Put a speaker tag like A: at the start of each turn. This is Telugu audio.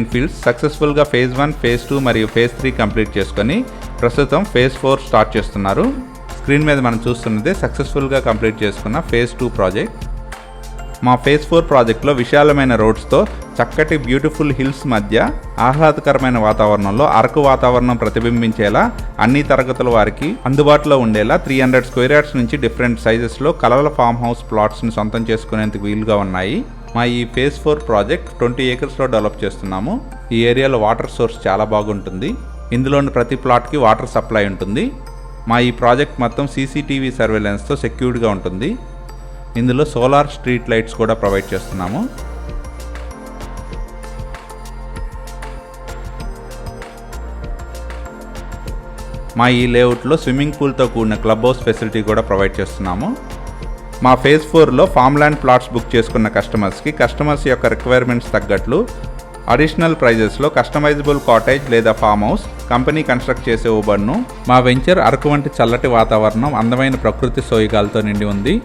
A: ఫీల్డ్స్ సక్సెస్ఫుల్గా ఫేజ్ 1, ఫేజ్ 2 మరియు ఫేజ్ 3 కంప్లీట్ చేసుకొని ప్రస్తుతం ఫేజ్ 4 స్టార్ట్ చేస్తున్నారు. స్క్రీన్ మీద మనం చూస్తున్నదే సక్సెస్ఫుల్గా కంప్లీట్ చేసుకున్న ఫేజ్ 2 ప్రాజెక్ట్. మా ఫేజ్ 4 ప్రాజెక్ట్లో విశాలమైన రోడ్స్తో చక్కటి బ్యూటిఫుల్ హిల్స్ మధ్య ఆహ్లాదకరమైన వాతావరణంలో అరకు వాతావరణం ప్రతిబింబించేలా అన్ని తరగతుల వారికి అందుబాటులో ఉండేలా 300 స్క్వేర్ యార్డ్స్ నుంచి డిఫరెంట్ సైజెస్లో కలల ఫామ్ హౌస్ ప్లాట్స్ని సొంతం చేసుకునేందుకు వీలుగా ఉన్నాయి. మా ఈ ఫేజ్ 4 ప్రాజెక్ట్ 20 ఏకర్స్లో డెవలప్ చేస్తున్నాము. ఈ ఏరియాలో వాటర్ సోర్స్ చాలా బాగుంటుంది. ఇందులోని ప్రతి ప్లాట్కి వాటర్ సప్లై ఉంటుంది. మా ఈ ప్రాజెక్ట్ మొత్తం సీసీటీవీ సర్వేలెన్స్తో సెక్యూర్డ్గా ఉంటుంది. ఇందులో సోలార్ స్ట్రీట్ లైట్స్ కూడా ప్రొవైడ్ చేస్తున్నాము. మా ఈ లేఅవుట్లో స్విమ్మింగ్ పూల్తో కూడిన క్లబ్ హౌస్ ఫెసిలిటీ కూడా ప్రొవైడ్ చేస్తున్నాము. మా ఫేజ్ 4లో ఫామ్ ల్యాండ్ ప్లాట్స్ బుక్ చేసుకున్న కస్టమర్స్ యొక్క రిక్వైర్మెంట్స్ తగ్గట్లు అడిషనల్ ప్రైజెస్లో కస్టమైజబుల్ కాటేజ్ లేదా ఫామ్ హౌస్ కంపెనీ కన్స్ట్రక్ట్ చేసే ఇవ్వబడును. మా వెంచర్ అరకు వంటి చల్లటి వాతావరణం, అందమైన ప్రకృతి సోయగాలతో నిండి ఉంది.